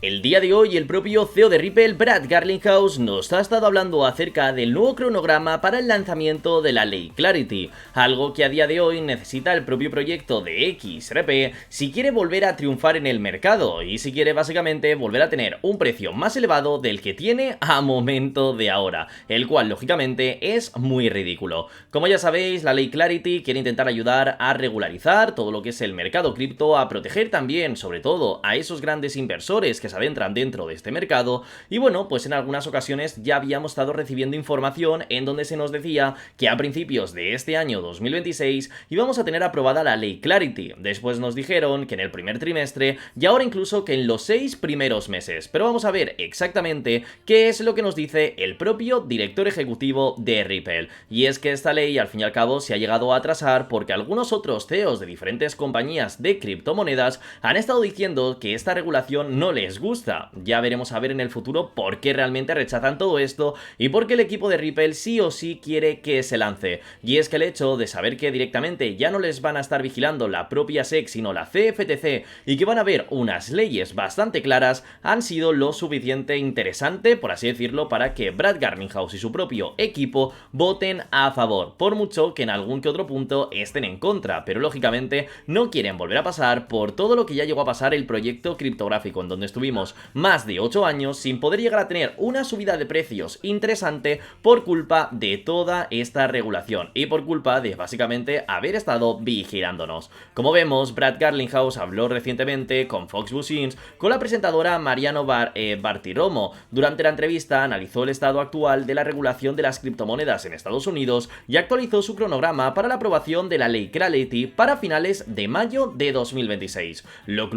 El día de hoy el propio CEO de Ripple, Brad Garlinghouse, nos ha estado hablando acerca del nuevo cronograma para el lanzamiento de la ley Clarity, algo que a día de hoy necesita el propio proyecto de XRP si quiere volver a triunfar en el mercado y si quiere básicamente volver a tener un precio más elevado del que tiene a momento de ahora, el cual lógicamente es muy ridículo. Como ya sabéis, la ley Clarity quiere intentar ayudar a regularizar todo lo que es el mercado cripto, a proteger también, sobre todo, a esos grandes inversores que se adentran dentro de este mercado. Y bueno, pues en algunas ocasiones ya habíamos estado recibiendo información en donde se nos decía que a principios de este año 2026 íbamos a tener aprobada la ley Clarity. Después nos dijeron que en el primer trimestre y ahora incluso que en los 6 primeros meses. Pero vamos a ver exactamente qué es lo que nos dice el propio director ejecutivo de Ripple. Y es que esta ley al fin y al cabo se ha llegado a atrasar porque algunos otros CEOs de diferentes compañías de criptomonedas han estado diciendo que esta regulación no les gusta. Ya veremos a ver en el futuro por qué realmente rechazan todo esto y por qué el equipo de Ripple sí o sí quiere que se lance. Y es que el hecho de saber que directamente ya no les van a estar vigilando la propia SEC sino la CFTC y que van a haber unas leyes bastante claras han sido lo suficiente interesante, por así decirlo, para que Brad Garlinghouse y su propio equipo voten a favor, por mucho que en algún que otro punto estén en contra, pero lógicamente no quieren volver a pasar por todo lo que ya llegó a pasar el proyecto criptográfico, en donde estuvimos más de 8 años sin poder llegar a tener una subida de precios interesante por culpa de toda esta regulación y por culpa de básicamente haber estado vigilándonos. Como vemos, Brad Garlinghouse habló recientemente con Fox Business con la presentadora Mariano Bartiromo. Durante la entrevista analizó el estado actual de la regulación de las criptomonedas en Estados Unidos y actualizó su cronograma para la aprobación de la ley Clarity para finales de mayo de 2026. Lo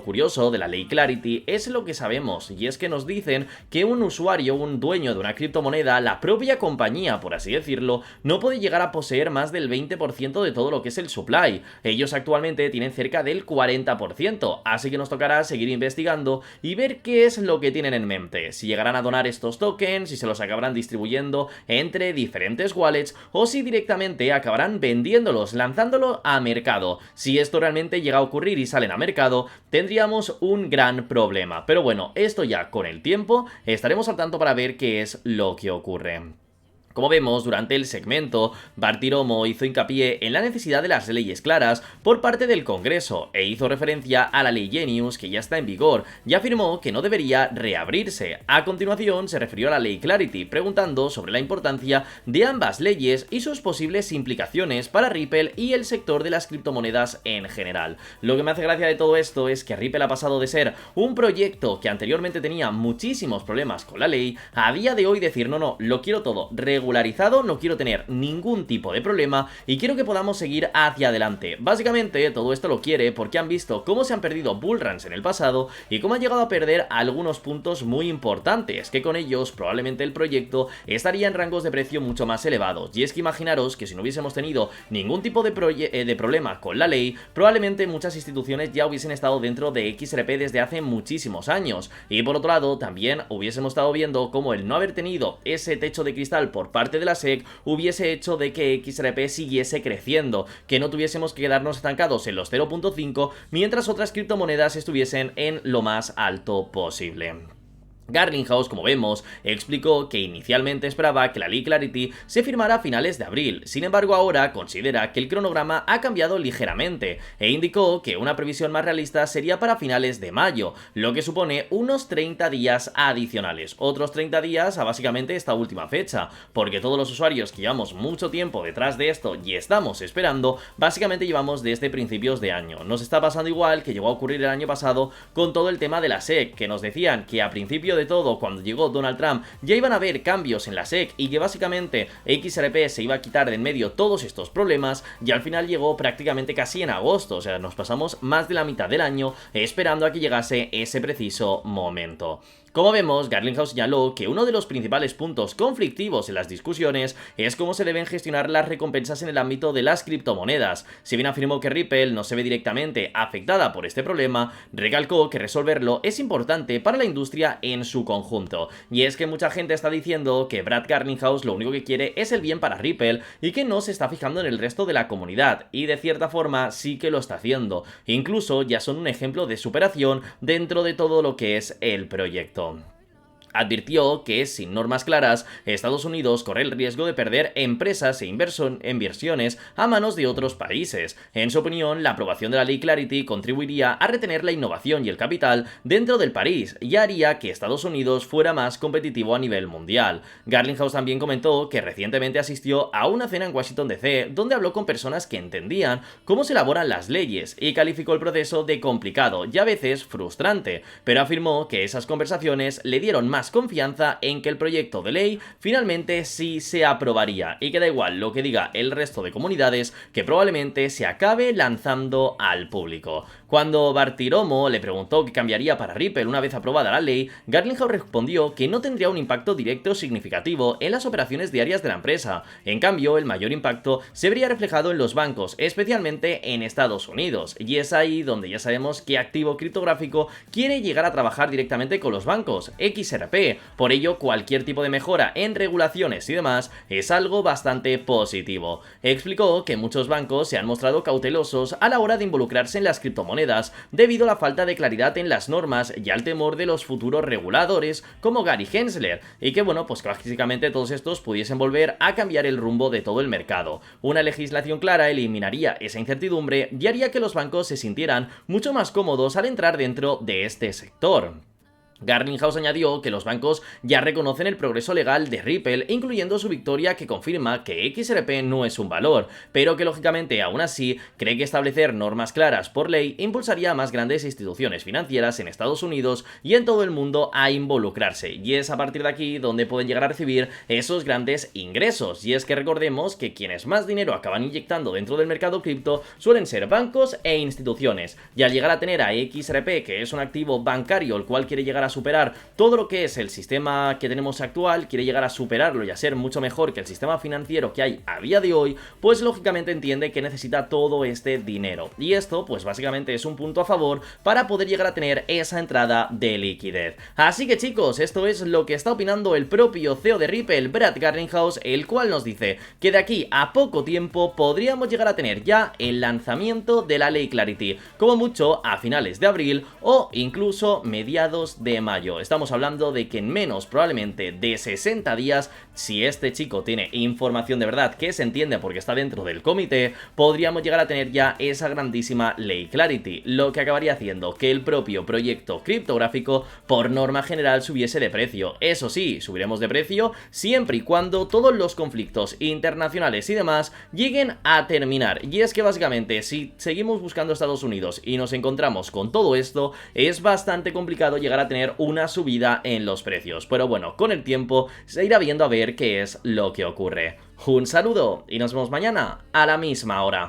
curioso de la ley Clarity es lo que sabemos, y es que nos dicen que un usuario, un dueño de una criptomoneda, la propia compañía, por así decirlo, no puede llegar a poseer más del 20% de todo lo que es el supply. Ellos actualmente tienen cerca del 40%, así que nos tocará seguir investigando y ver qué es lo que tienen en mente, si llegarán a donar estos tokens, si se los acabarán distribuyendo entre diferentes wallets o si directamente acabarán vendiéndolos, lanzándolo a mercado. Si esto realmente llega a ocurrir y salen a mercado, tendríamos un gran problema. Pero bueno, esto ya con el tiempo estaremos al tanto para ver qué es lo que ocurre. Como vemos, durante el segmento, Bartiromo hizo hincapié en la necesidad de las leyes claras por parte del Congreso e hizo referencia a la ley Genius que ya está en vigor y afirmó que no debería reabrirse. A continuación se refirió a la ley Clarity, preguntando sobre la importancia de ambas leyes y sus posibles implicaciones para Ripple y el sector de las criptomonedas en general. Lo que me hace gracia de todo esto es que Ripple ha pasado de ser un proyecto que anteriormente tenía muchísimos problemas con la ley a día de hoy decir no, lo quiero todo regularizado, no quiero tener ningún tipo de problema y quiero que podamos seguir hacia adelante. Básicamente todo esto lo quiere porque han visto cómo se han perdido bullruns en el pasado y cómo han llegado a perder algunos puntos muy importantes, que con ellos probablemente el proyecto estaría en rangos de precio mucho más elevados. Y es que imaginaros que si no hubiésemos tenido ningún tipo de problema con la ley, probablemente muchas instituciones ya hubiesen estado dentro de XRP desde hace muchísimos años. Y por otro lado, también hubiésemos estado viendo cómo el no haber tenido ese techo de cristal por parte de la SEC hubiese hecho de que XRP siguiese creciendo, que no tuviésemos que quedarnos estancados en los 0.5 mientras otras criptomonedas estuviesen en lo más alto posible. Garlinghouse, como vemos, explicó que inicialmente esperaba que la ley Clarity se firmara a finales de abril, sin embargo ahora considera que el cronograma ha cambiado ligeramente e indicó que una previsión más realista sería para finales de mayo, lo que supone unos 30 días adicionales, otros 30 días a básicamente esta última fecha, porque todos los usuarios que llevamos mucho tiempo detrás de esto y estamos esperando, básicamente llevamos desde principios de año. Nos está pasando igual que llegó a ocurrir el año pasado con todo el tema de la SEC, que nos decían que a principio de todo, cuando llegó Donald Trump, ya iban a haber cambios en la SEC y que básicamente XRP se iba a quitar de en medio todos estos problemas, y al final llegó prácticamente casi en agosto, o sea, nos pasamos más de la mitad del año esperando a que llegase ese preciso momento. Como vemos, Garlinghouse señaló que uno de los principales puntos conflictivos en las discusiones es cómo se deben gestionar las recompensas en el ámbito de las criptomonedas. Si bien afirmó que Ripple no se ve directamente afectada por este problema, recalcó que resolverlo es importante para la industria en su conjunto. Y es que mucha gente está diciendo que Brad Garlinghouse lo único que quiere es el bien para Ripple y que no se está fijando en el resto de la comunidad, y de cierta forma sí que lo está haciendo. Incluso ya son un ejemplo de superación dentro de todo lo que es el proyecto. Advirtió que, sin normas claras, Estados Unidos corre el riesgo de perder empresas e inversiones a manos de otros países. En su opinión, la aprobación de la ley Clarity contribuiría a retener la innovación y el capital dentro del país y haría que Estados Unidos fuera más competitivo a nivel mundial. Garlinghouse también comentó que recientemente asistió a una cena en Washington DC donde habló con personas que entendían cómo se elaboran las leyes y calificó el proceso de complicado y a veces frustrante, pero afirmó que esas conversaciones le dieron más confianza en que el proyecto de ley finalmente sí se aprobaría y que da igual lo que diga el resto de comunidades, que probablemente se acabe lanzando al público. Cuando Bartiromo le preguntó qué cambiaría para Ripple una vez aprobada la ley, Garlinghouse respondió que no tendría un impacto directo significativo en las operaciones diarias de la empresa. En cambio, el mayor impacto se vería reflejado en los bancos, especialmente en Estados Unidos, y es ahí donde ya sabemos que Activo Criptográfico quiere llegar a trabajar directamente con los bancos, XRP. Por ello, cualquier tipo de mejora en regulaciones y demás es algo bastante positivo. Explicó que muchos bancos se han mostrado cautelosos a la hora de involucrarse en las criptomonedas debido a la falta de claridad en las normas y al temor de los futuros reguladores como Gary Gensler, y que bueno, pues que básicamente todos estos pudiesen volver a cambiar el rumbo de todo el mercado. Una legislación clara eliminaría esa incertidumbre y haría que los bancos se sintieran mucho más cómodos al entrar dentro de este sector. Garlinghouse añadió que los bancos ya reconocen el progreso legal de Ripple, incluyendo su victoria que confirma que XRP no es un valor, pero que lógicamente aún así cree que establecer normas claras por ley impulsaría a más grandes instituciones financieras en Estados Unidos y en todo el mundo a involucrarse, y es a partir de aquí donde pueden llegar a recibir esos grandes ingresos. Y es que recordemos que quienes más dinero acaban inyectando dentro del mercado cripto suelen ser bancos e instituciones, y al llegar a tener a XRP, que es un activo bancario el cual quiere llegar a superar todo lo que es el sistema que tenemos actual, quiere llegar a superarlo y a ser mucho mejor que el sistema financiero que hay a día de hoy, pues lógicamente entiende que necesita todo este dinero, y esto pues básicamente es un punto a favor para poder llegar a tener esa entrada de liquidez. Así que chicos, esto es lo que está opinando el propio CEO de Ripple, Brad Garlinghouse, el cual nos dice que de aquí a poco tiempo podríamos llegar a tener ya el lanzamiento de la ley Clarity, como mucho a finales de abril o incluso mediados de mayo. Estamos hablando de que en menos probablemente de 60 días, si este chico tiene información de verdad que se entiende porque está dentro del comité, podríamos llegar a tener ya esa grandísima ley Clarity, lo que acabaría haciendo que el propio proyecto criptográfico por norma general subiese de precio. Eso sí, subiremos de precio siempre y cuando todos los conflictos internacionales y demás lleguen a terminar, y es que básicamente si seguimos buscando Estados Unidos y nos encontramos con todo esto, es bastante complicado llegar a tener una subida en los precios, pero bueno, con el tiempo se irá viendo a ver qué es lo que ocurre. Un saludo y nos vemos mañana a la misma hora.